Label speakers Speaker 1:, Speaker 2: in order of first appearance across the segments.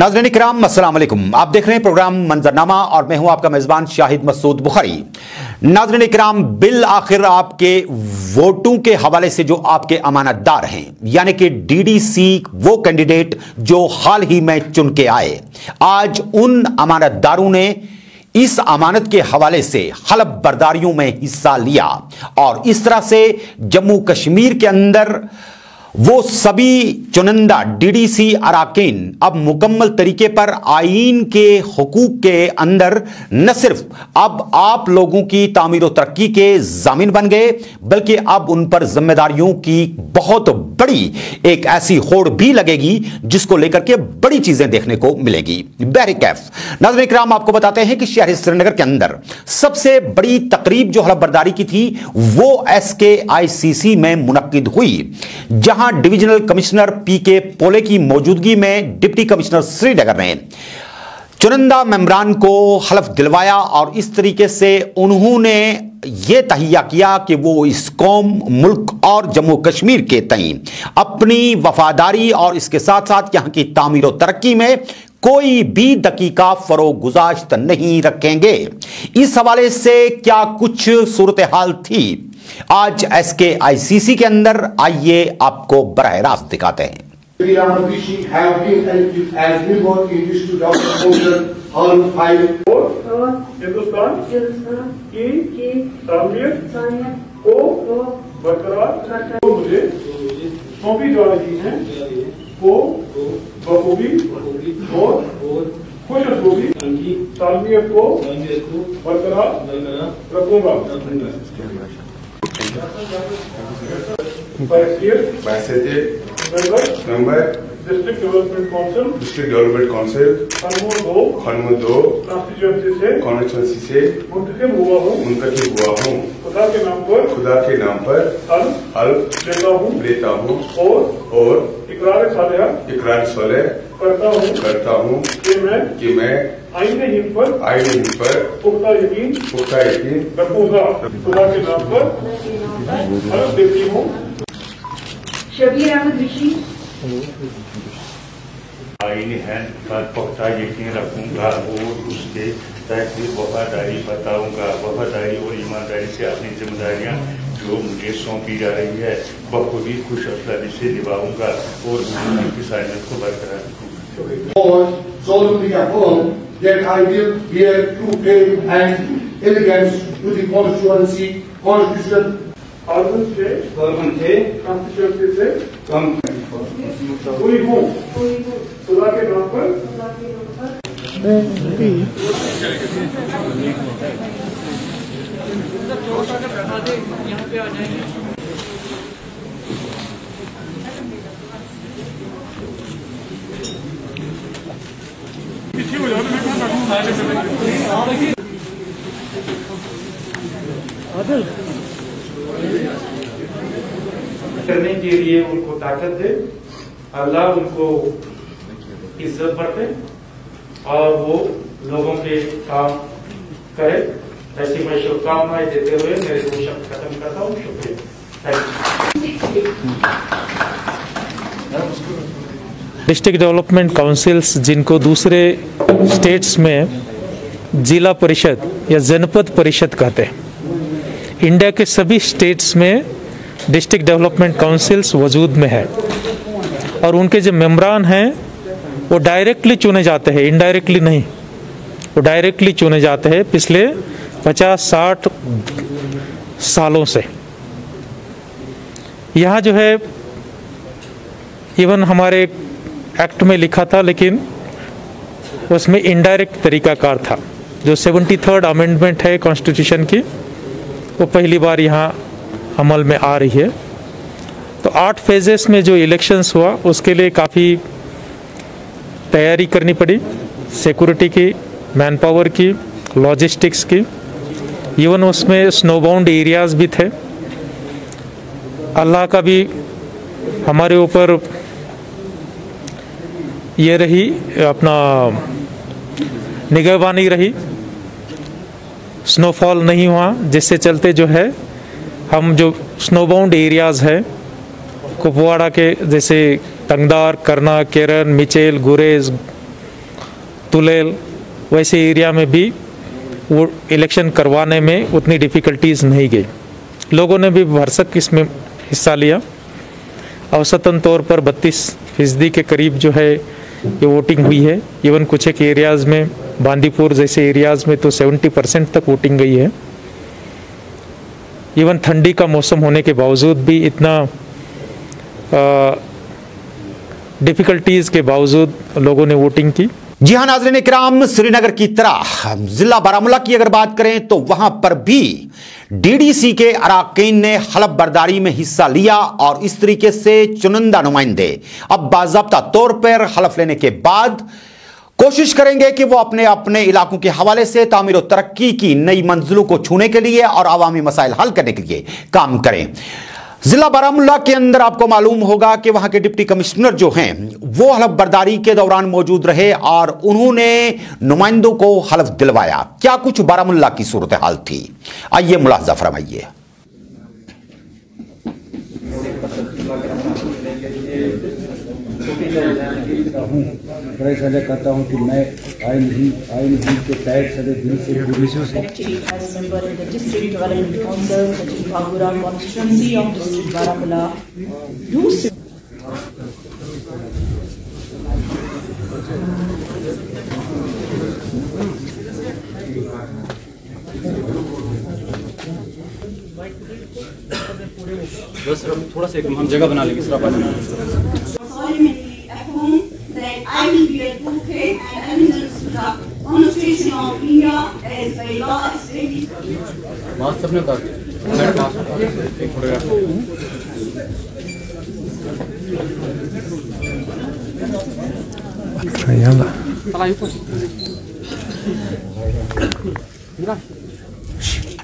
Speaker 1: नाज़रीन इकराम अस्सलाम वालेकुम। आप देख रहे हैं प्रोग्राम मंजरनामा और मैं हूं आपका मेजबान शाहिद मसूद बुखारी। नाज़रीन इकराम, बिल आखिर आपके वोटों के हवाले से जो आपके अमानतदार हैं, यानी कि डीडीसी वो कैंडिडेट जो हाल ही में चुन के आए, आज उन अमानतदारों ने इस अमानत के हवाले से हलफ बर्दारियों में हिस्सा लिया और इस तरह से जम्मू कश्मीर के अंदर वो सभी चुनिंदा डीडीसी अराकीन अब मुकम्मल तरीके पर आईन के हुकूक के अंदर न सिर्फ अब आप लोगों की तामीर और तरक्की के जामिन बन गए, बल्कि अब उन पर जिम्मेदारियों की बहुत बड़ी एक ऐसी होड़ भी लगेगी जिसको लेकर के बड़ी चीजें देखने को मिलेगी। बहरकैफ नाज़रीन इकराम, आपको बताते हैं कि शहर श्रीनगर के अंदर सबसे बड़ी तकरीब जो हलफ बर्दारी की थी वो SKICC में मुनक्किद हुई, जहां डिविजनल कमिश्नर PK पोले की मौजूदगी में डिप्टी कमिश्नर श्रीनगर ने चुनिंदा मेंबरान को हलफ दिलवाया और इस तरीके से उन्होंने यह तहिया किया कि वो इस कौम, मुल्क और जम्मू कश्मीर के तई अपनी वफादारी और इसके साथ साथ यहां की तामीर और तरक्की में कोई भी दकीका फरोगुजाश्त नहीं रखेंगे। इस हवाले से क्या कुछ सूरत हाल थी आज SKICC के अंदर, आइए आपको बराह रास्त दिखाते हैं।
Speaker 2: हिंदुस्तान की तामीर को बरकरार मुझे सौंपी जा रही है को बखूबी और खुशखूबी तामीर को बरकरार रखूंगा।
Speaker 3: member
Speaker 2: district development
Speaker 3: council Khanmoh 2 constituency से मुंतखब हुआ हूँ। खुदा के नाम पर हल्फ लेता हूँ और इकरार सालेह करता हूँ कि मैं आईने हिंद पर पुख्ता यकीन रखूंगा। खुदा के नाम पर हल्फ देती हूँ।
Speaker 4: शबीर अहमद ऋषि
Speaker 5: आईने हैं पर पुख्ता यकीन रखूंगा और उसके तहत वफादारी बताऊंगा। वफादारी और ईमानदारी से अपनी जिम्मेदारियां जो मुझे सौंपी जा रही है बखूबी खुश अफजाई से निभाऊंगा और की साइनत को बरकरार रखूंगा।
Speaker 6: solemnly affirm that I will bear true faith and allegiance to the Constitution
Speaker 2: हुई हूँ। खुदा के नाम पर
Speaker 7: करने के लिए उनको ताकत दे, अल्लाह उनको इज्जत बढ़े और वो लोगों के काम करे। ऐसी मैं शुभकामनाएं देते हुए मेरे 2 शब्द खत्म करता हूँ। शुक्रिया।
Speaker 8: डिस्ट्रिक्ट डेवलपमेंट काउंसिल्स, जिनको दूसरे स्टेट्स में जिला परिषद या जनपद परिषद कहते हैं, इंडिया के सभी स्टेट्स में डिस्ट्रिक्ट डेवलपमेंट काउंसिल्स वजूद में है और उनके जो मेंबरान हैं वो डायरेक्टली चुने जाते हैं, इनडायरेक्टली नहीं। वो डायरेक्टली चुने जाते हैं पिछले 50-60 सालों से। यहाँ जो है इवन हमारे एक्ट में लिखा था, लेकिन उसमें इनडायरेक्ट तरीकाकार था। जो 73rd अमेंडमेंट है कॉन्स्टिट्यूशन की, वो पहली बार यहाँ अमल में आ रही है। तो 8 फेजेस में जो इलेक्शंस हुआ उसके लिए काफ़ी तैयारी करनी पड़ी, सिक्योरिटी की, मैन पावर की, लॉजिस्टिक्स की, इवन उसमें स्नोबाउंड एरियाज़ भी थे। अल्लाह का भी हमारे ऊपर ये रही, अपना निगहबानी रही, स्नोफॉल नहीं हुआ, जिससे चलते जो है हम जो स्नोबाउंड एरियाज़ है कुपवाड़ा के जैसे तंगदार, करना, केरन, मिचेल, गुरेज, तुलेल वैसे एरिया में भी वो इलेक्शन करवाने में उतनी डिफ़िकल्टीज़ नहीं गई। लोगों ने भी भरसक इसमें हिस्सा लिया। औसतन तौर पर 32% के करीब जो है ये वोटिंग हुई है। इवन कुछ एक एरियाज़ में, बांदीपुर जैसे एरियाज़ में तो 70% तक वोटिंग गई है। इवन ठंडी का मौसम होने के बावजूद भी इतना डिफ़िकल्टीज़ के बावजूद लोगों ने वोटिंग की।
Speaker 1: जी हां नाज़रीन इकराम, श्रीनगर की तरह जिला बारामूला की अगर बात करें तो वहां पर भी डीडीसी के अरकान ने हलफ बर्दारी में हिस्सा लिया और इस तरीके से चुनिंदा नुमाइंदे अब बाज़ाब्ता तौर पर हलफ लेने के बाद कोशिश करेंगे कि वो अपने अपने इलाकों के हवाले से तामीर और तरक्की की नई मंजिलों को छूने के लिए और अवामी मसाइल हल करने के लिए काम करें। जिला बारामूला के अंदर आपको मालूम होगा कि वहां के डिप्टी कमिश्नर जो हैं वो हलफ बर्दारी के दौरान मौजूद रहे और उन्होंने नुमाइंदों को हलफ दिलवाया। क्या कुछ बारामूला की सूरत हाल थी, आइए मुलाहजा फरमाइए।
Speaker 9: करता हूँ कि मैं आइन के तहत सदे दिल से
Speaker 10: बस थोड़ा सा हम जगह बना लेंगे
Speaker 11: that I will be a true faith and allegiance to the Constitution of India as by law established.
Speaker 10: Mask अपने उतार एक फोटोग्राफ।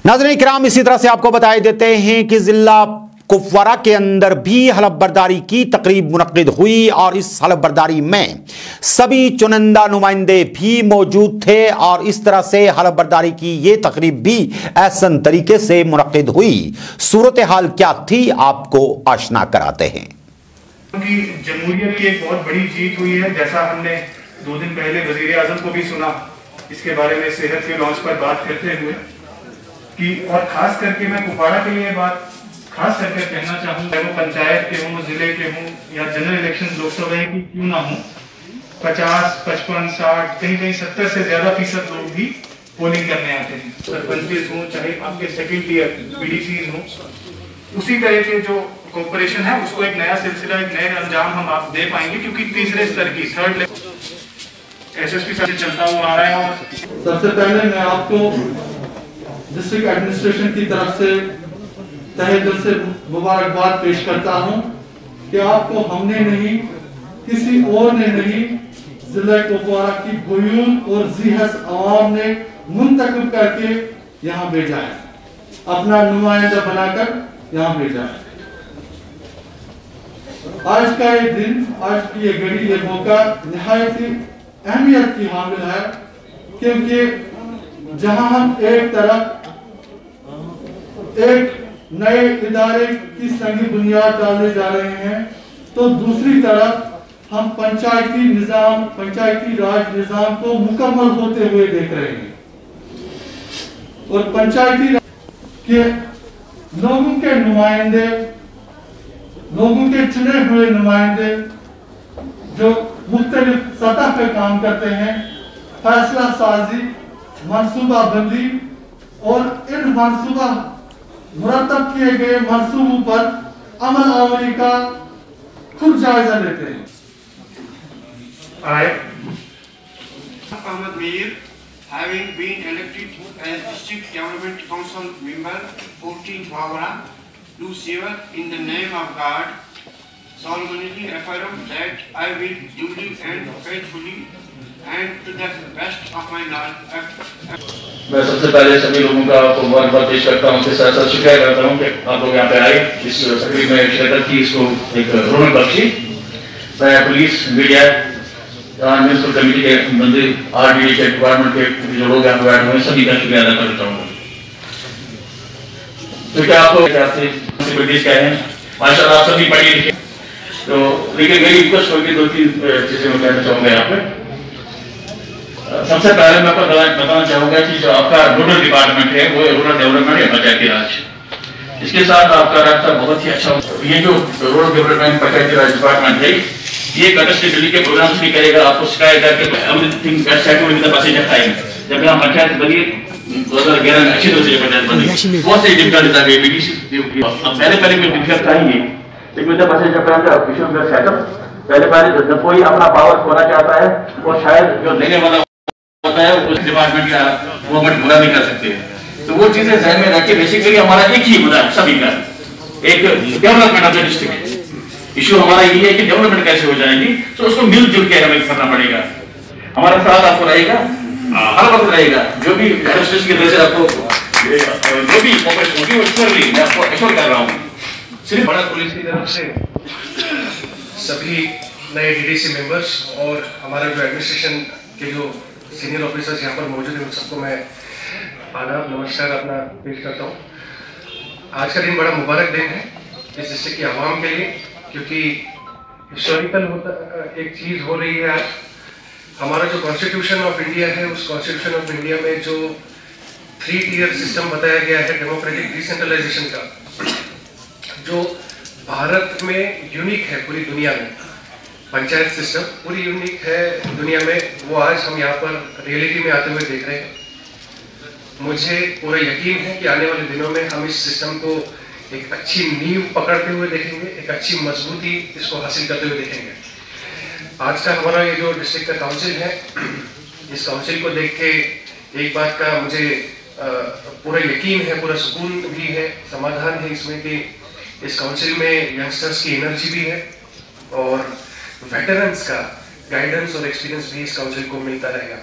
Speaker 1: नाज़रीन इकराम, इसी तरह से आपको बताए देते हैं कि जिला कुपवारा के अंदर भी हलफ बर्दारी की तकरीब मुनक्किद हुई और इस हलफ बर्दारी में सभी चुनिंदा नुमाइंदे भी मौजूद थे और इस तरह से हलफ बर्दारी की ये तकरीब भी ऐसन तरीके से मुनक्किद हुई। सूरत हाल क्या थी आपको आशना कराते हैं।
Speaker 12: जमहूरियत की एक बहुत बड़ी जीत हुई है। जैसा हमने 2 दिन पहले वजीर आजम को भी सुना इसके बारे में सेहत के लॉन्च पर बात करते हुए कि, और खास करके मैं कुपवाड़ा के लिए बात खास करके कहना चाहूंगा, वो पंचायत के हों, जिले के हों या जनरल इलेक्शन लोकसभा की क्यों ना हो, 50, 55, 60, कहीं 70 से ज्यादा फीसद लोग भी पोलिंग करने आते हैं। सरपंच हों, चाहे आपके सेकेंड टीयर बीडीसी हों, उसी तरह के जो कॉर्पोरेशन है उसको एक नया सिलसिला, एक नए अंजाम हम आप दे पाएंगे, क्योंकि तीसरे स्तर की थर्ड लेवल एसएसपी से चलता हुआ आ रहा है। और
Speaker 13: सबसे पहले मैं आपको डिस्ट्रिक्ट एडमिनिस्ट्रेशन की तरफ से तहे दिल से मुबारकबाद पेश करता हूं कि आपको हमने नहीं, किसी और ने नहीं, जिला कुपवारा की गुयून और जिहस आवाम ने मुंतखब करके यहाँ भेजा है, अपना नुमाइंदा बनाकर यहाँ भेजा है। आज का ये दिन, आज की ये घड़ी, ये मौका निहायत ही अहमियत की हामिल है, क्योंकि जहां हम एक तरफ एक नए इदारे की संगी बुनियाद डालने जा रहे हैं, तो दूसरी तरफ हम पंचायती निजाम, पंचायती राज निजाम को मुकम्मल होते हुए देख रहे हैं। और पंचायती के लोगों के नुमाइंदे, लोगों के चुने हुए नुमाइंदे जो मुख्तलिफ सतह पे काम करते हैं, फैसला साजी, मनसूबा बंदी और इन मनसूबा मुरतब किए गए मंसूबों पर अमल आवरी का खुद जायजा लेते हैं।
Speaker 14: Ahmed Mir, having been elected as District Government Council member 14 Kuwara, do swear in the name of God, solemnly affirm that I will duly and faithfully and to the best of my knowledge.
Speaker 15: मैं सबसे पहले सभी लोगों का आपको मुबारकबाद पेश करता हूँ, साथ साथ शुक्रिया करता हूँ कि आप लोग यहाँ पे आए, इस तकरीब में शिरकत की, इसको एक रौनक बख्शी। मैं पुलिस, मीडिया, म्यूनिसिपल कमेटी के मंत्री, आरडीडी के डिपार्टमेंट के जो लोग यहाँ पे बैठे हुए हैं, सभी का शुक्रिया अदा करता हूँ। तो क्या आपको मुंसिपलिटीज क्या है, माशाल्लाह आप सभी पढ़े लिखे, तो लेकिन मेरी रिक्वेस्ट होगी 2-3 चीजें मैं कहना चाहूँगा यहाँ पे। सबसे पहले मैं आपको बताना चाहूंगा कि जो आपका रूरल डिपार्टमेंट है वो रूरल डेवलपमेंट या पंचायती राज, इसके साथ आपका रास्ता बहुत ही अच्छा। ये जो रूरल डेवलपमेंट पंचायती राज डिपार्टमेंट है ये कंटेस्टेड दिल्ली के प्रोग्राम्स भी करेगा, आपको शिकायत करके एवरीथिंग वेबसाइट में भी पैसे दिखाएंगे। जब हम पंचायत बनी 2011 में अच्छी तरह से पंचायत बनी, बहुत से डिफिकल्ट था पहले में डिफिकल्ट आएंगे, लेकिन जब पैसे जब सेटअप पहले जब कोई अपना पावर खोना चाहता है वो शायद जो लेने वाला होता है उस डिपार्टमेंट का गवर्नमेंट बुरा नहीं कर सकते हैं। तो वो चीजें ध्यान में रख के बेसिकली हमारा एक ही मुद्दा है सभी का, एक development of the district. Issue हमारा ये है कि डेवलपमेंट कैसे हो जाएगी, तो उसको मिलजुल के हमें करना पड़ेगा। हमारा साथ आपको रहेगा, हर वक्त रहेगा, जो भी एडमिनिस्ट्रेशन की तरफ से आपको जो भी कोऑपरेशन होगी वो श्योरली मैं आपको एश्योर कर रहा हूँ।
Speaker 12: सिर्फ बड़ा पुलिस की तरफ से सभी नए डीडीसी मेंबर्स और हमारा जो एडमिनिस्ट्रेशन के जो सीनियर ऑफिसर्स यहाँ पर मौजूद हैं उन सबको मैं आदाब नमस्कार अपना पेश करता हूँ। आज का दिन बड़ा मुबारक दिन है इस डिस्ट्रिक्ट की आवाम के लिए, क्योंकि हिस्टोरिकल एक चीज़ हो रही है। आज हमारा जो कॉन्स्टिट्यूशन ऑफ इंडिया है उस कॉन्स्टिट्यूशन ऑफ इंडिया में जो 3 टियर सिस्टम बताया गया है डेमोक्रेटिक डिसेंट्रलाइजेशन का, जो भारत में यूनिक है पूरी दुनिया में, पंचायत सिस्टम पूरी यूनिक है दुनिया में, वो आज हम यहाँ पर रियलिटी में आते हुए देख रहे हैं। मुझे पूरा यकीन है कि आने वाले दिनों में हम इस सिस्टम को एक अच्छी नींव पकड़ते हुए देखेंगे, एक अच्छी मजबूती इसको हासिल करते हुए देखेंगे। आज का हमारा ये जो डिस्ट्रिक्ट का काउंसिल है, इस काउंसिल को देख के एक बात का मुझे पूरा यकीन है, पूरा सुकून भी है, समाधान है इसमें कि इस काउंसिल में यंगस्टर्स की एनर्जी भी है और वेटरन्स का गाइडेंस और एक्सपीरियंस भी इस काउंसिल को मिलता रहेगा।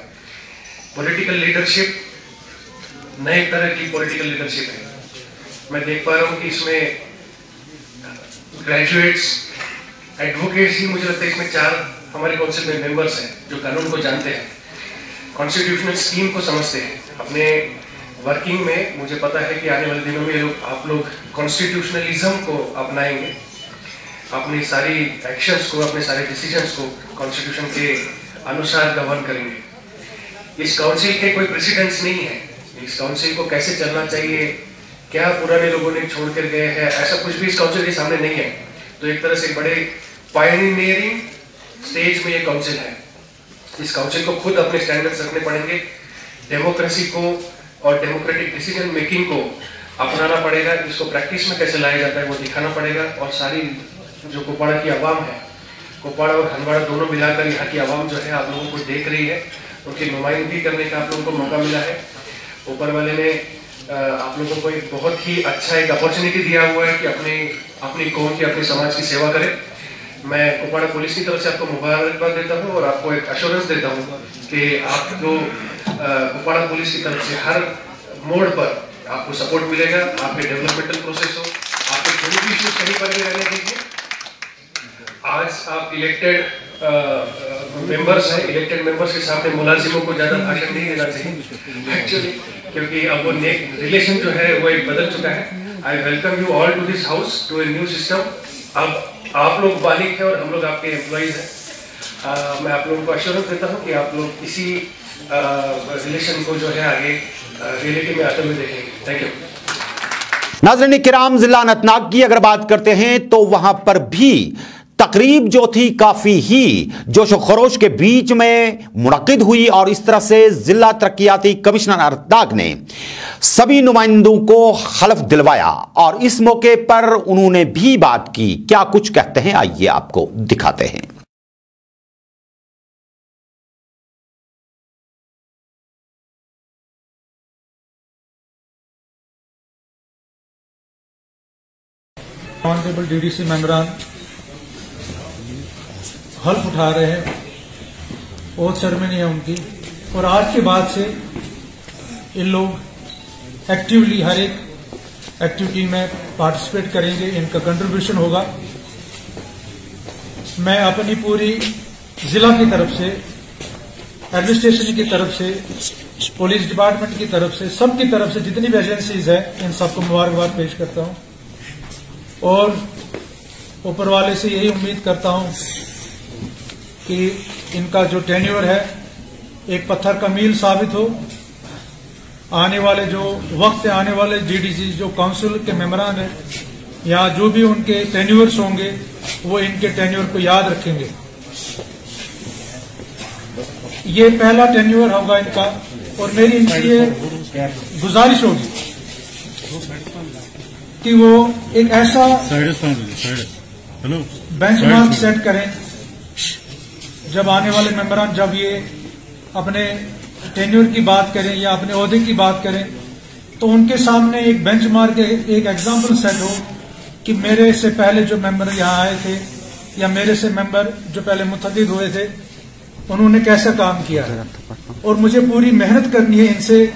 Speaker 12: पॉलिटिकल लीडरशिप नए तरह की पॉलिटिकल लीडरशिप है। मैं देख पा रहा हूँ कि इसमें ग्रेजुएट्स, एडवोकेट्स ही मुझे लगता है इसमें 4 हमारे काउंसिल में मेंबर्स हैं जो कानून को जानते हैं, कॉन्स्टिट्यूशनल स्कीम को समझते हैं। अपने वर्किंग में मुझे पता है कि आने वाले दिनों में आप लोग कॉन्स्टिट्यूशनलिज्म को अपनाएंगे, अपनी सारी एक्शंस को, अपने सारे डिसीजंस को कॉन्स्टिट्यूशन के अनुसार गवर्न करेंगे। इस काउंसिल के कोई प्रेसिडेंट्स नहीं है, इस काउंसिल को कैसे चलना चाहिए, क्या पुराने लोगों ने छोड़ कर गए हैं, ऐसा कुछ भी इस काउंसिल के सामने नहीं है। तो एक तरह से एक बड़े पायनियरिंग स्टेज में ये काउंसिल है। इस काउंसिल को खुद अपने स्टैंडर्ड्स रखने पड़ेंगे, डेमोक्रेसी को और डेमोक्रेटिक डिसीजन मेकिंग को अपनाना पड़ेगा, इसको प्रैक्टिस में कैसे लाया जाता है वो दिखाना पड़ेगा। और सारी जो कुपवाड़ा की आवाम है, कुपवाड़ा और हंदवाड़ा दोनों मिलाकर यहाँ की आवाम जो है आप लोगों को देख रही है, उनकी नुमाइंदगी करने का आप लोगों को मौका मिला है। ऊपर वाले ने आप लोगों को एक बहुत ही अच्छा एक अपॉर्चुनिटी दिया हुआ है कि अपनी कौम की, अपने समाज की सेवा करें। मैं कुपवाड़ा पुलिस की तरफ से आपको मुबारकबाद देता हूँ और आपको एक एश्योरेंस देता हूँ कि आपको कुपवाड़ा पुलिस की तरफ से हर मोड़ पर आपको सपोर्ट मिलेगा। आपके डेवलपमेंटल प्रोसेस हो, आपके कोई भी इश्यू कहीं पर भी रहने दीजिए। आज आप इलेक्टेड मेंबर्स हैं, इलेक्टेड मेंबर्स के सामने मुलाजिमों को ज्यादा भाषण नहीं देना चाहिए एक्चुअली, क्योंकि अब वो रिलेशन जो है वो एक बदल चुका है। I welcome you all to this house, to a new system. अब आप लोग बालिग हैं और हम लोग आपके एम्प्लॉइज हैं। मैं आप लोगों को एश्योरेंस देता हूँ कि आप लोग इसी रिलेशन को जो है आगे रियलिटी में आते हुए देखेंगे। Thank you.
Speaker 1: नाज़रीन किराम, जिला अनंतनाग की अगर बात करते हैं तो वहां पर भी तकरीब जो थी काफी ही जोश व खरोश के बीच में मुनक्किद हुई और इस तरह से जिला तरक्याती कमिश्नर अनंतनाग ने सभी नुमाइंदों को हलफ दिलवाया और इस मौके पर उन्होंने भी बात की। क्या कुछ कहते हैं, आइए आपको दिखाते हैं।
Speaker 16: ऑनरेबल डीडीसी मेंबरान हल्फ उठा रहे हैं, बहुत शर्मिंदगी है उनकी। और आज के बाद से इन लोग एक्टिवली हर एक एक्टिविटी में पार्टिसिपेट करेंगे, इनका कंट्रीब्यूशन होगा। मैं अपनी पूरी जिला की तरफ से, एडमिनिस्ट्रेशन की तरफ से, पुलिस डिपार्टमेंट की तरफ से, सबकी तरफ से जितनी भी एजेंसीज है इन सबको मुबारकबाद पेश करता हूं और ऊपर वाले से यही उम्मीद करता हूं कि इनका जो टेन्योर है एक पत्थर का मील साबित हो। आने वाले जो वक्त, आने वाले जीडीसी जो काउंसिल के मेंबरान हैं या जो भी उनके टेन्योर्स होंगे वो इनके टेन्योर को याद रखेंगे। ये पहला टेन्योर होगा इनका और मेरी इनसे ये गुजारिश होगी कि वो एक ऐसा बेंचमार्क सेट करें जब आने वाले मेंबरान जब ये अपने टेन्योर की बात करें या अपने ओहदे की बात करें तो उनके सामने एक बेंचमार्क, एक एग्जाम्पल सेट हो कि मेरे से पहले जो मेंबर यहाँ आए थे या मेरे से मेंबर जो पहले मुतअद्दिद हुए थे उन्होंने कैसा काम किया है और मुझे पूरी मेहनत करनी है इनसे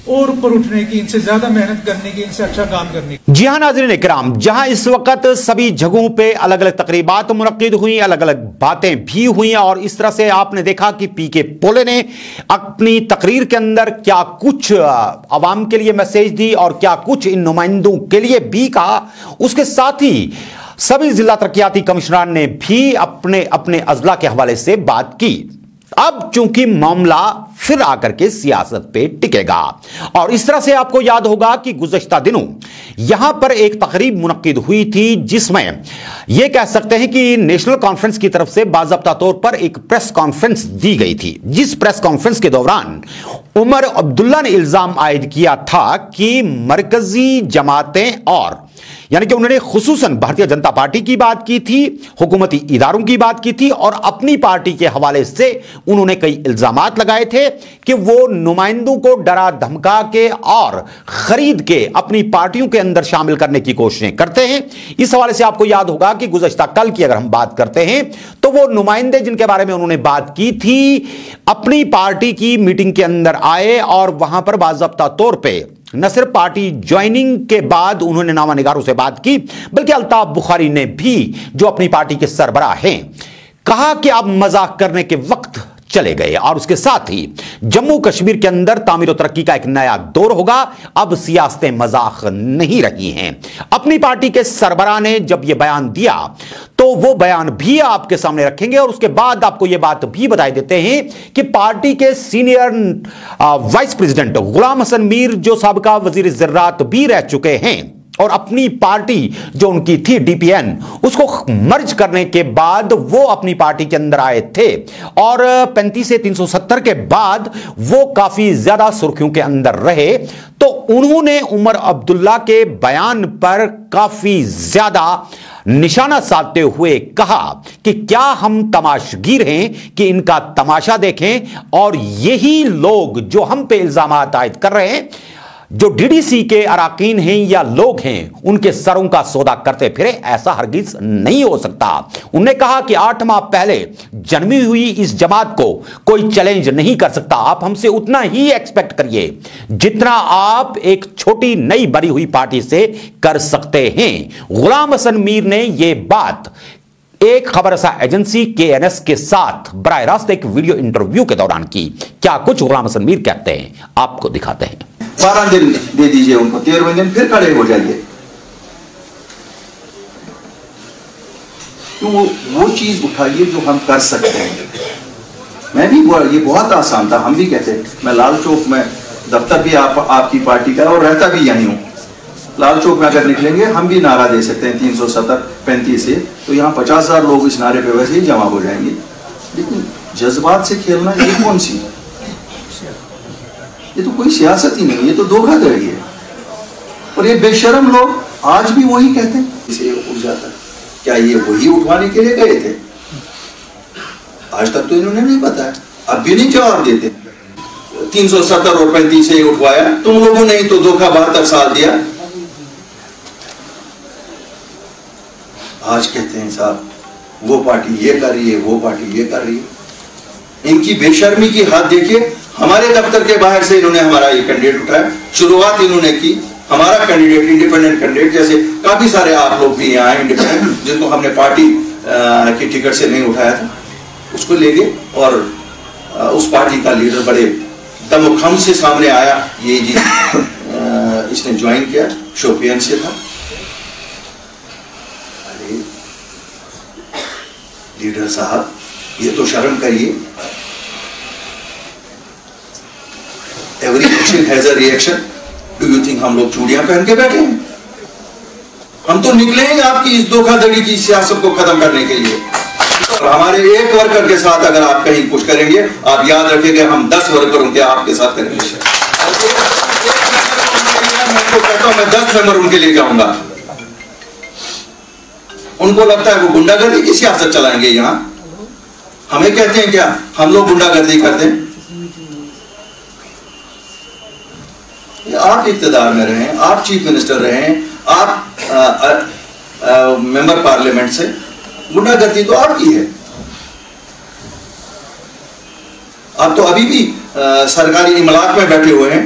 Speaker 16: और ऊपर उठने की, इनसे ज्यादा मेहनत करने की, इनसे अच्छा काम करने की।
Speaker 1: जी हां नाज़रीन इकराम, जहां इस वक्त सभी जगहों पे अलग अलग तकरीबात मुनक्किद हुई, अलग अलग बातें भी हुई और इस तरह से आपने देखा कि पीके पोले ने अपनी तकरीर के अंदर क्या कुछ आवाम के लिए मैसेज दी और क्या कुछ इन नुमाइंदों के लिए भी कहा। उसके साथ ही सभी जिला तरक्याती कमिश्नर ने भी अपने अपने अजला के हवाले से बात की। अब चूंकि मामला फिर आकर के सियासत पे टिकेगा और इस तरह से आपको याद होगा कि गुज़श्ता दिनों यहां पर एक तकरीब मुनक्किद हुई थी जिसमें यह कह सकते हैं कि नेशनल कॉन्फ्रेंस की तरफ से बाज़ाब्ता तौर पर एक प्रेस कॉन्फ्रेंस दी गई थी, जिस प्रेस कॉन्फ्रेंस के दौरान उमर अब्दुल्ला ने इल्जाम आयद किया था कि मरकजी जमातें और यानी कि उन्होंने खुसूसन भारतीय जनता पार्टी की बात की थी, हुकूमती इदारों की बात की थी और अपनी पार्टी के हवाले से उन्होंने कई इल्जामात लगाए थे कि वो नुमाइंदों को डरा धमका के और खरीद के अपनी पार्टियों के अंदर शामिल करने की कोशिशें करते हैं। इस हवाले से आपको याद होगा कि गुज़श्ता कल की अगर हम बात करते हैं तो वो नुमाइंदे जिनके बारे में उन्होंने बात की थी अपनी पार्टी की मीटिंग के अंदर आए और वहां पर बाज़ाब्ता तौर पर न सिर्फ पार्टी ज्वाइनिंग के बाद उन्होंने नामानिगारों से बात की बल्कि अल्ताफ बुखारी ने भी जो अपनी पार्टी के सरबराह हैं कहा कि आप मजाक करने के वक्त चले गए और उसके साथ ही जम्मू कश्मीर के अंदर तामीर और तरक्की का एक नया दौर होगा। अब सियासतें मजाक नहीं रही हैं। अपनी पार्टी के सरबराह ने जब यह बयान दिया तो वो बयान भी आपके सामने रखेंगे और उसके बाद आपको यह बात भी बताई देते हैं कि पार्टी के सीनियर वाइस प्रेसिडेंट गुलाम हसन मीर जो साबिका वजीर ज़राअत भी रह चुके हैं और अपनी पार्टी जो उनकी थी डीपीएन उसको मर्ज करने के बाद वो अपनी पार्टी के अंदर आए थे और 35 से 370 के बाद वो काफी ज्यादा सुर्खियों के अंदर रहे। तो उन्होंने उमर अब्दुल्ला के बयान पर काफी ज्यादा निशाना साधते हुए कहा कि क्या हम तमाशगीर हैं कि इनका तमाशा देखें और यही लोग जो हम पे इल्जामात आयद कर रहे हैं जो डीडीसी के अराकीन हैं या लोग हैं उनके सरों का सौदा करते फिरे, ऐसा हरगिज नहीं हो सकता। उन्होंने कहा कि 8 माह पहले जन्मी हुई इस जमात को कोई चैलेंज नहीं कर सकता। आप हमसे उतना ही एक्सपेक्ट करिए जितना आप एक छोटी नई बनी हुई पार्टी से कर सकते हैं। गुलाम हसन मीर ने यह बात एक खबरसा एजेंसी KNS के साथ बराह रास्त एक वीडियो इंटरव्यू के दौरान की। क्या कुछ गुलाम हसन मीर कहते हैं आपको दिखाते हैं।
Speaker 17: 12 दिन दे दीजिए उनको, 13वें दिन फिर खड़े हो जाइए। तो वो चीज उठाइए जो हम कर सकते हैं। मैं भी ये बहुत आसान था, हम भी कहते हैं। मैं लाल चौक में दफ्तर भी आपकी पार्टी का और रहता भी यहीं हूँ। लाल चौक में अगर निकलेंगे हम भी नारा दे सकते हैं 370-35 से, तो यहाँ 50,000 लोग इस नारे पे वैसे ही जमा हो जाएंगे। लेकिन जज्बात से खेलना ये कौन सी, ये तो कोई सियासत ही नहीं, ये तो धोखाधड़ी है। और ये बेशरम लोग आज भी वही कहते हैं इसे उठ जाता है। क्या ये वही उठवाने के लिए गए थे? आज तक तो इन्होंने नहीं बताया, अब भी नहीं जवाब देते। 370 और 35 से उठवाया तुम लोगों ने ही तो धोखा 72 साल दिया। आज कहते हैं साहब वो पार्टी ये कर रही है, वो पार्टी ये कर रही है। इनकी बेशर्मी की हद देखिए। हमारे दफ्तर के बाहर से इन्होंने हमारा ये कैंडिडेट उठाया, शुरुआत इन्होंने की। हमारा कैंडिडेट इंडिपेंडेंट कैंडिडेट, जैसे काफी सारे आप लोग भी यहाँ इंडिपेंडेंट जिनको हमने पार्टी की टिकट से नहीं उठाया था, उसको ले गए और उस पार्टी का लीडर बड़े दमखम से सामने आया। ये जी इसने ज्वाइन किया, शोपियान से था। अरे लीडर साहब ये तो शर्म करिए। Every action has a reaction. Do you think हम लोग चूड़ियां पहन के बैठे हैं? हम तो निकले हैं आपकी इस धोखाधड़ी की सियासत को खत्म करने के लिए। और हमारे एक वर्कर के साथ अगर आप कहीं कुछ करेंगे, आप याद रखेंगे हम 10 वर्करों के आपके साथ करेंगे। मैं तो कहता हूं मैं 10 मेंबर उनके लिए जाऊंगा। उनको लगता है वो गुंडागर्दी की सियासत चलाएंगे यहां। हमें कहते हैं क्या हम लोग गुंडागर्दी करते हैं? आप इख्तिदार में रहे, आप चीफ मिनिस्टर रहे, आप मेंबर पार्लियामेंट से, गुंडागर्दी तो आपकी है। आप तो अभी भी सरकारी इमलाक में बैठे हुए हैं।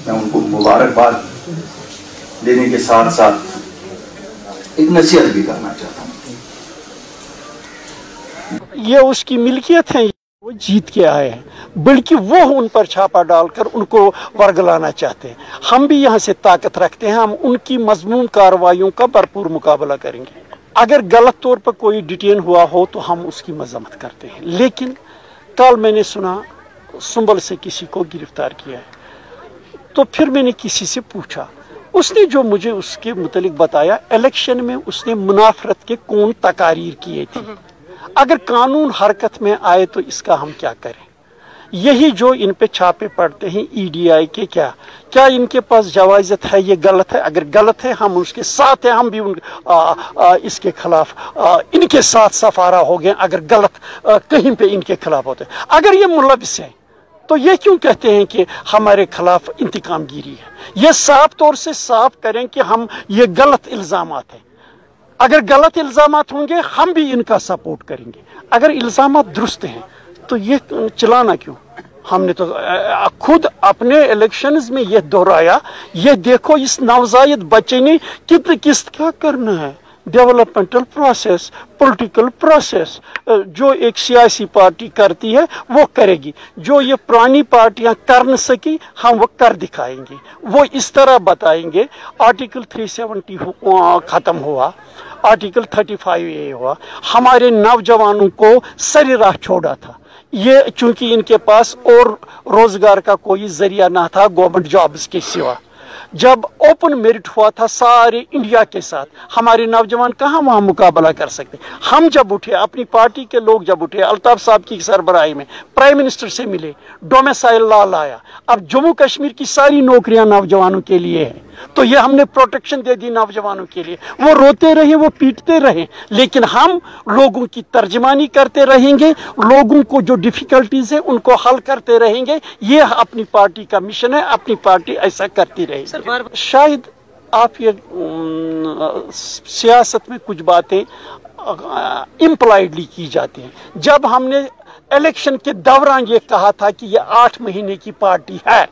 Speaker 17: मैं उनको मुबारकबाद देने के साथ साथ एक नसीहत भी करना चाहता हूं।
Speaker 18: ये उसकी मिल्कियत है, वो जीत के आए हैं, बल्कि वो उन पर छापा डालकर उनको वर्गलाना चाहते हैं। हम भी यहाँ से ताकत रखते हैं, हम उनकी मजमून कार्रवाइयों का भरपूर मुकाबला करेंगे। अगर गलत तौर पर कोई डिटेन हुआ हो तो हम उसकी मजम्मत करते हैं। लेकिन कल मैंने सुना सुंबल से किसी को गिरफ्तार किया है, तो फिर मैंने किसी से पूछा, उसने जो मुझे उसके मुतालिक बताया, इलेक्शन में उसने मुनाफरत के कौन तकारीर किए थे। अगर कानून हरकत में आए तो इसका हम क्या करें? यही जो इन पे छापे पड़ते हैं ईडीआई के, क्या इनके पास जवाज़त है? ये गलत है। अगर गलत है हम उसके साथ हैं, हम भी इसके खिलाफ इनके साथ सफारा हो गए अगर गलत कहीं पे इनके खिलाफ होते। अगर ये मुलविस है तो ये क्यों कहते हैं कि हमारे खिलाफ इंतकामगिरी है? ये साफ तौर से साफ करें कि हम ये गलत इल्ज़ामात हैं। अगर गलत इल्ज़ामात होंगे हम भी इनका सपोर्ट करेंगे। अगर इल्ज़ामात दुरुस्त हैं तो ये चलाना क्यों? हमने तो खुद अपने इलेक्शंस में ये दोहराया। ये देखो इस नवजायद बच्चे ने क्या करना है। डेवलपमेंटल प्रोसेस, पॉलिटिकल प्रोसेस जो एक सियासी पार्टी करती है वो करेगी। जो ये पुरानी पार्टियां कर न सकी हम वो कर दिखाएंगे। वो इस तरह बताएंगे आर्टिकल 370 ख़त्म हुआ, आर्टिकल 35A हुआ, हमारे नौजवानों को सरेराह छोड़ा था। ये चूंकि इनके पास और रोजगार का कोई जरिया ना था गवर्नमेंट जॉब्स के सिवा। जब ओपन मेरिट हुआ था सारे इंडिया के साथ, हमारे नौजवान कहाँ वहाँ मुकाबला कर सकते? हम जब उठे, अपनी पार्टी के लोग जब उठे, अल्ताफ साहब की सरबराही में प्राइम मिनिस्टर से मिले, डोमिसाइल लॉ लाया। अब जम्मू कश्मीर की सारी नौकरियां नौजवानों के लिए है, तो ये हमने प्रोटेक्शन दे दी नौजवानों के लिए। वो रोते रहे, वो पीटते रहे, लेकिन हम लोगों की तर्जमानी करते रहेंगे, लोगों को जो डिफिकल्टीज है उनको हल करते रहेंगे। ये अपनी पार्टी का मिशन है, अपनी पार्टी ऐसा करती रहेगी। शायद आप ये सियासत में कुछ बातें इम्प्लाइडली की जाती हैं। जब हमने इलेक्शन के दौरान ये कहा था कि ये 8 महीने की पार्टी है,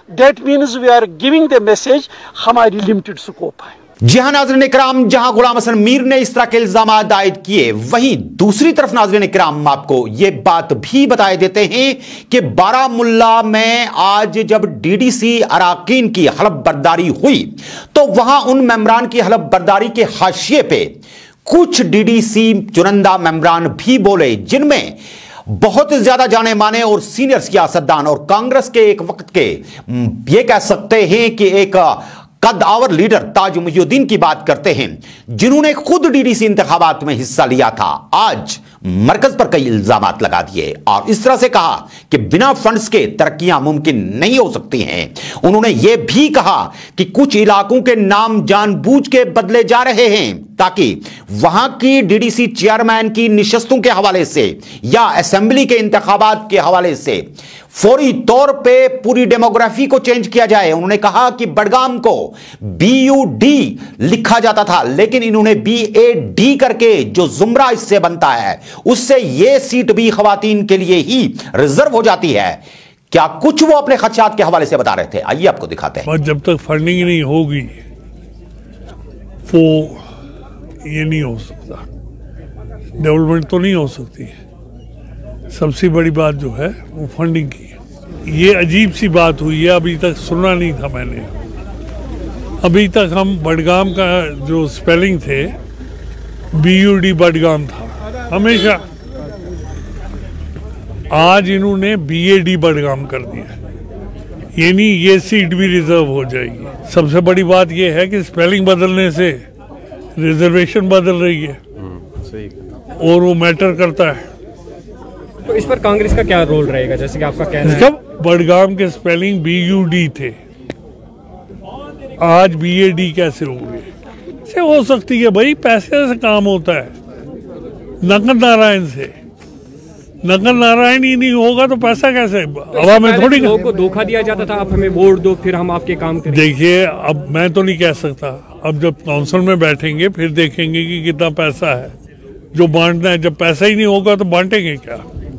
Speaker 18: that means we are giving the message हमारी लिमिटेड स्कोप है।
Speaker 1: जी हां नाज़रीन इकराम, जहां गुलाम हसन मीर ने इस तरह के इल्जाम आयद किए, वहीं दूसरी तरफ नाज़रीन इकराम आपको यह बात भी बताए देते हैं कि बारामुल्ला में आज जब डीडीसी अराकीन की हलफ बर्दारी हुई तो वहां उन मेंबरान की हलफ बर्दारी के हाशिए पे कुछ डीडीसी चुनिंदा मेंबरान भी बोले, जिनमें बहुत ज्यादा जाने माने और सीनियर सियासतदान और कांग्रेस के एक वक्त के ये कह सकते हैं कि एक कद्दावर लीडर ताज मुहिउद्दीन की बात करते हैं, जिन्होंने खुद डीडीसी इंतखाबात में हिस्सा लिया था। आज मरकज पर कई इल्जामात लगा दिए और इस तरह से कहा कि बिना फंड्स के तरक्कियां मुमकिन नहीं हो सकती हैं। उन्होंने यह भी कहा कि कुछ इलाकों के नाम जानबूझ के बदले जा रहे हैं ताकि वहां की डीडीसी चेयरमैन की निशस्तों के हवाले से या असेंबली के इंतखाबात के हवाले से फौरी तौर पे पूरी डेमोग्राफी को चेंज किया जाए। उन्होंने कहा कि बडगाम को BUD लिखा जाता था, लेकिन इन्होंने BAD करके जो जुमरा इससे बनता है उससे यह सीट भी खवातीन के लिए ही रिजर्व हो जाती है। क्या कुछ वो अपने खदशात के हवाले से बता रहे थे, आइए आपको दिखाते हैं।
Speaker 19: जब तक फंडिंग नहीं होगी वो ये नहीं हो सकता, डेवलपमेंट तो नहीं हो सकती। सबसे बड़ी बात जो है वो फंडिंग की। ये अजीब सी बात हुई है, अभी तक सुना नहीं था मैंने। अभी तक हम बडगाम का जो स्पेलिंग थे BUD बडगाम था हमेशा। आज इन्होंने BAD बडगाम कर दिया, यानी ये सीट भी रिजर्व हो जाएगी। सबसे बड़ी बात ये है कि स्पेलिंग बदलने से रिजर्वेशन बदल रही है और वो मैटर करता है।
Speaker 10: तो इस पर कांग्रेस का क्या रोल रहेगा, जैसे कि आपका कहना है?
Speaker 19: जब बडगाम के स्पेलिंग BUD थे, आज BAD कैसे होंगे? से हो सकती है भाई, पैसे से काम होता है, नगद नारायण से। नगद नारायण ही नहीं होगा तो पैसा कैसे? हवा में थोड़ी
Speaker 10: लोगों को धोखा दिया जाता था, आप हमें वोट दो फिर हम आपके काम करें।
Speaker 19: देखिए, अब मैं तो नहीं कह सकता, अब जब काउंसिल में बैठेंगे फिर देखेंगे कि कितना पैसा है जो बांटना है। जब पैसा ही नहीं होगा तो बांटेंगे क्या?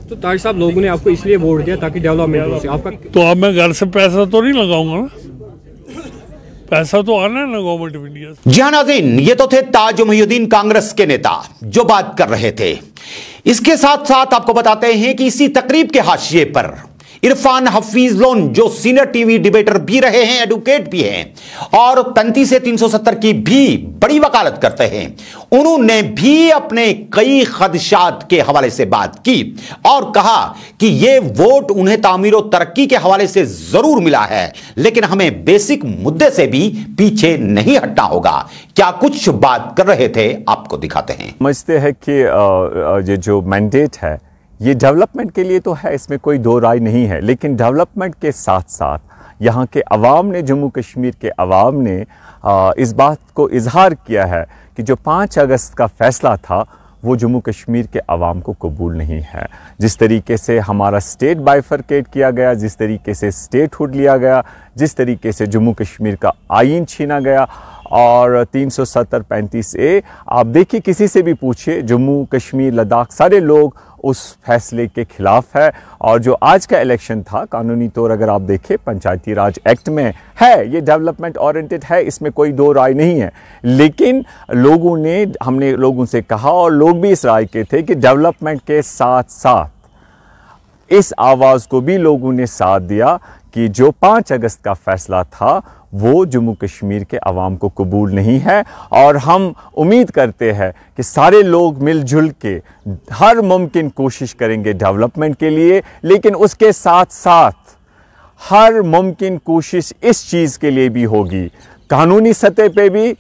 Speaker 10: तो ताज साहब, लोगों ने आपको इसलिए वोट दिया ताकि डेवलपमेंट हो। आपका
Speaker 19: तो अब मैं घर से पैसा तो नहीं लगाऊंगा ना, पैसा तो आना है ना गवर्नमेंट ऑफ इंडिया।
Speaker 1: जी हाँ नाज़रीन, ये तो थे ताज मोहिउद्दीन कांग्रेस के नेता जो बात कर रहे थे। इसके साथ साथ आपको बताते हैं कि इसी तकरीब के हाशिए पर इरफान हफीज लोन, जो सीनियर टीवी डिबेटर भी रहे हैं, एडवोकेट भी हैं और 35 से 370 की भी बड़ी वकालत करते हैं, उन्होंने भी अपने कई खदशात के हवाले से बात की और कहा कि यह वोट उन्हें तामीर और तरक्की के हवाले से जरूर मिला है, लेकिन हमें बेसिक मुद्दे से भी पीछे नहीं हटना होगा। क्या कुछ बात कर रहे थे, आपको दिखाते हैं।
Speaker 20: समझते हैं कि ये जो मैंडेट है ये डेवलपमेंट के लिए तो है, इसमें कोई दो राय नहीं है, लेकिन डेवलपमेंट के साथ साथ यहाँ के अवाम ने, जम्मू कश्मीर के अवाम ने इस बात को इजहार किया है कि जो 5 अगस्त का फैसला था वो जम्मू कश्मीर के अवाम को कबूल नहीं है। जिस तरीके से हमारा स्टेट बाइफरकेट किया गया, जिस तरीके से स्टेटहुड लिया गया, जिस तरीके से जम्मू कश्मीर का आइन छीना गया और 370-35A, आप देखिए, किसी से भी पूछिए, जम्मू कश्मीर लद्दाख सारे लोग उस फैसले के खिलाफ है। और जो आज का इलेक्शन था, कानूनी तौर अगर आप देखें पंचायती राज एक्ट में है, ये डेवलपमेंट ओरिएंटेड है, इसमें कोई दो राय नहीं है। लेकिन लोगों ने, हमने लोगों से कहा और लोग भी इस राय के थे कि डेवलपमेंट के साथ साथ इस आवाज़ को भी लोगों ने साथ दिया कि जो 5 अगस्त का फैसला था वो जम्मू कश्मीर के अवाम को कबूल नहीं है। और हम उम्मीद करते हैं कि सारे लोग मिलजुल के हर मुमकिन कोशिश करेंगे डेवलपमेंट के लिए, लेकिन उसके साथ साथ हर मुमकिन कोशिश इस चीज़ के लिए भी होगी, कानूनी सतह पे भी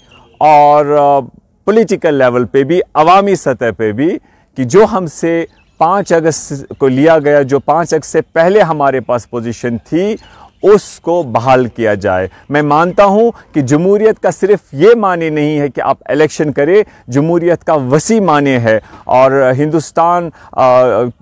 Speaker 20: और पॉलिटिकल लेवल पे भी, अवामी सतह पे भी, कि जो हमसे 5 अगस्त को लिया गया, जो 5 अगस्त से पहले हमारे पास पोजीशन थी, उसको बहाल किया जाए। मैं मानता हूं कि जमहूरियत का सिर्फ ये माने नहीं है कि आप इलेक्शन करें, जमहूरियत का वसी माने है। और हिंदुस्तान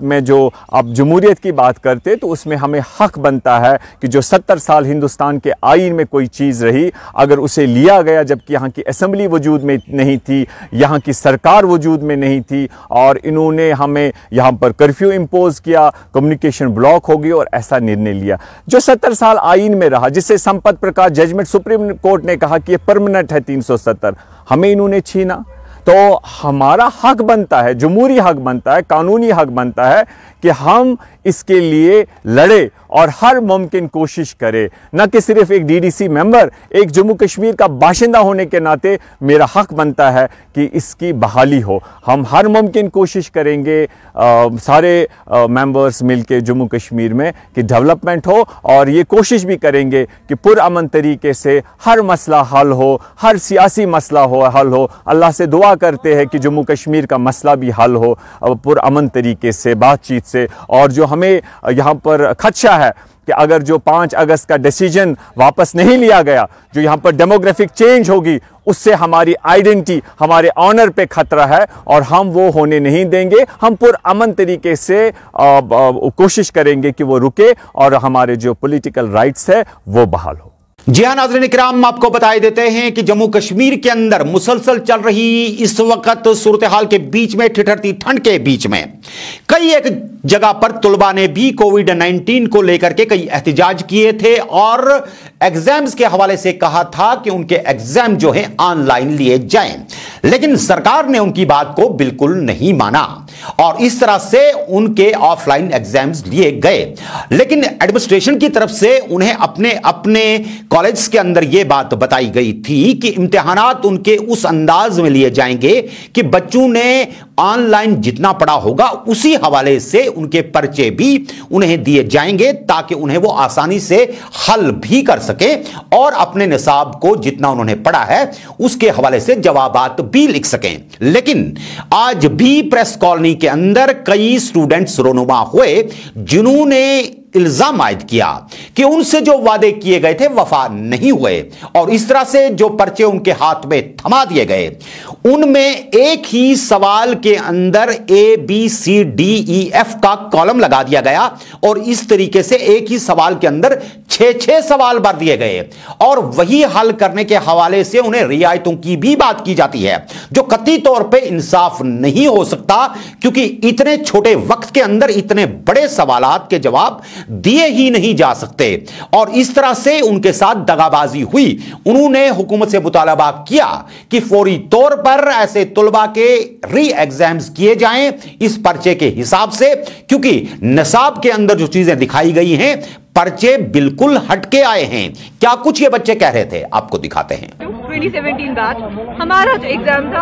Speaker 20: में जो आप जमहूरियत की बात करते तो उसमें हमें हक बनता है कि जो 70 साल हिंदुस्तान के आइन में कोई चीज़ रही, अगर उसे लिया गया जबकि यहाँ की असम्बली वजूद में नहीं थी, यहाँ की सरकार वजूद में नहीं थी, और इन्होंने हमें यहाँ पर कर्फ्यू इम्पोज किया, कम्युनिकेशन ब्लॉक हो गई और ऐसा निर्णय लिया जो 70 साल आइन में रहा, जिससे संपत प्रकाश जजमेंट सुप्रीम कोर्ट ने कहा कि ये परमानेंट है 370, हमें इन्होंने छीना। तो हमारा हक बनता है, जमहूरी हक बनता है, कानूनी हक बनता है कि हम इसके लिए लड़े और हर मुमकिन कोशिश करें। न कि सिर्फ एक डीडीसी मेंबर, एक जम्मू कश्मीर का बाशिंदा होने के नाते मेरा हक बनता है कि इसकी बहाली हो। हम हर मुमकिन कोशिश करेंगे सारे मेंबर्स मिलके जम्मू कश्मीर में कि डेवलपमेंट हो, और ये कोशिश भी करेंगे कि पुरअमन तरीके से हर मसला हल हो, हर सियासी मसला हल हो। अल्लाह से दुआ करते हैं कि जम्मू कश्मीर का मसला भी हल हो पुरअमन तरीके से, बातचीत से। और जो हमें यहाँ पर खदशा है कि अगर जो 5 अगस्त का डिसीजन वापस नहीं लिया गया, जो यहाँ पर डेमोग्राफिक चेंज होगी, उससे हमारी आइडेंटिटी, हमारे ऑनर पे खतरा है और हम वो होने नहीं देंगे। हम पुरअमन तरीके से कोशिश करेंगे कि वो रुके और हमारे जो पॉलिटिकल राइट्स है वो बहाल हो।
Speaker 1: जी हाँ नाज़रीन इकराम, आपको बताए देते हैं कि जम्मू कश्मीर के अंदर मुसलसल चल रही इस वक्त सूरत हाल के बीच में, ठिठुरती ठंड के बीच में, कई एक जगह पर तलबा ने भी कोविड-19 को लेकर के कई एहतजाज किए थे और एग्जाम्स के हवाले से कहा था कि उनके एग्जाम जो है ऑनलाइन लिए जाएं, लेकिन सरकार ने उनकी बात को बिल्कुल नहीं माना और इस तरह से उनके ऑफलाइन एग्जाम्स लिए गए। लेकिन एडमिनिस्ट्रेशन की तरफ से उन्हें अपने अपने कॉलेज के अंदर यह बात बताई गई थी कि इम्तिहानात उनके उस अंदाज में लिए जाएंगे कि बच्चों ने ऑनलाइन जितना पढ़ा होगा उसी हवाले से उनके पर्चे भी उन्हें दिए जाएंगे ताकि उन्हें वो आसानी से हल भी कर सके और अपने निसाब को जितना उन्होंने पढ़ा है उसके हवाले से जवाबात भी लिख सकें। लेकिन आज भी प्रेस कॉलोनी के अंदर कई स्टूडेंट्स रोनुमा हुए जिन्होंने इल्जाम आयद किया कि उनसे जो वादे किए गए थे वफा नहीं हुए और इस तरह से जो पर्चे उनके हाथ में थमा दिए गए उनमें एक ही सवाल के अंदर ABCDEF का कॉलम लगा दिया गया और इस तरीके से एक ही सवाल के अंदर 6 सवाल भर दिए गए और वही हल करने के हवाले से उन्हें रियायतों की भी बात की जाती है, जो कतई तौर पे इंसाफ नहीं हो सकता क्योंकि इतने छोटे वक्त के अंदर इतने बड़े सवालात के जवाब दिए ही नहीं जा सकते। और इस तरह से उनके साथ दगाबाजी हुई। उन्होंने हुकूमत से मुतालबा किया कि फौरी तौर पर ऐसे तुलबा के री एग्जाम्स किए जाएं इस पर्चे के हिसाब से, क्योंकि निसाब के अंदर जो चीजें दिखाई गई हैं पर्चे बिल्कुल हटके आए हैं। क्या कुछ ये बच्चे कह रहे थे आपको दिखाते हैं।
Speaker 21: 2017 बैच हमारा जो एग्जाम था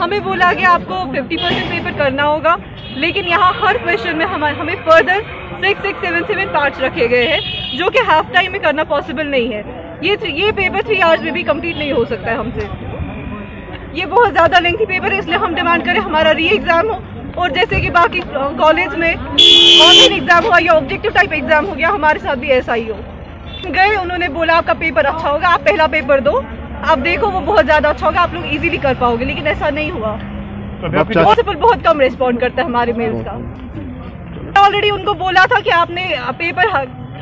Speaker 21: हमें बोला गया आपको 50% पेपर करना होगा, लेकिन यहाँ हर क्वेश्चन में हमें फर्दर 6-7 पार्ट्स रखे गए हैं जो कि हाफ टाइम में करना पॉसिबल नहीं है। ये पेपर 3 आवर्स में भी कंप्लीट नहीं हो सकता है हमसे। ये बहुत ज़्यादा लेंथी पेपर है, इसलिए हम डिमांड करें हमारा री एग्ज़ाम हो और जैसे कि बाकी कॉलेज में ऑनलाइन एग्ज़ाम हुआ या ऑब्जेक्टिव टाइप एग्ज़ाम हो गया, हमारे साथ भी ऐसा ही हो। गए उन्होंने बोला आपका पेपर अच्छा होगा, आप पहला पेपर दो, आप देखो वो बहुत ज़्यादा अच्छा होगा, आप लोग इजीली कर पाओगे, लेकिन ऐसा नहीं हुआ। प्रिंसिपल बहुत कम रिस्पॉन्ड करता है हमारे मेल्स का। ऑलरेडी उनको बोला था कि आपने पेपर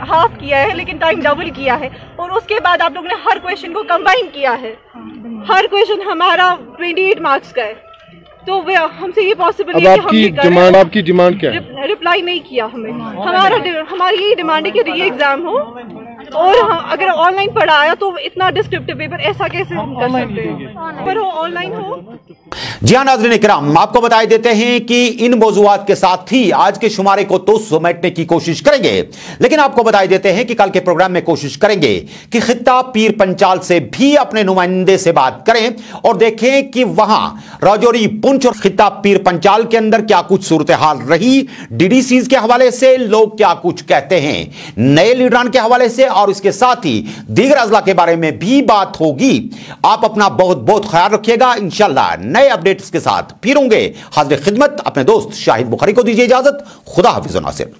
Speaker 21: हाफ किया है लेकिन टाइम डबल किया है और उसके बाद आप लोगों ने हर क्वेश्चन को कंबाइन किया है। हर क्वेश्चन हमारा 28 मार्क्स का है, तो हमसे ये पॉसिबल नहीं है कि हम
Speaker 22: आपकी डिमांड क्या है?
Speaker 21: रिप्लाई नहीं किया हमें। हमारी यही डिमांड है कि री एग्जाम हो और अगर ऑनलाइन पढ़ाया तो इतना डिस्क्रिप्टिव पेपर ऐसा कैसे कर सकते हैं, पर हो ऑनलाइन हो।
Speaker 1: जी हाँ नाज़रीन इकराम, आपको बताए देते हैं कि इन मौज़ूआत के साथ ही आज के शुमारे को तो समेटने की कोशिश करेंगे, लेकिन आपको बताए देते हैं कि कल के प्रोग्राम में कोशिश करेंगे कि खित्ता पीर पंचाल से भी अपने नुमाइंदे से बात करें और देखें कि वहां राजौरी पुंछ और खित्ता पीर पंचाल के अंदर क्या कुछ सूरत हाल रही, DDCs के हवाले से लोग क्या कुछ कहते हैं, नए लीडरान के हवाले से, और इसके साथ ही दीगर अजला के बारे में भी बात होगी। आप अपना बहुत बहुत ख्याल रखिएगा। इंशाल्लाह नए अपडेट्स के साथ फिर होंगे हाजिर खिदमत। अपने दोस्त शाहिद बुखारी को दीजिए इजाजत। खुदा हाफिज़ नासिर।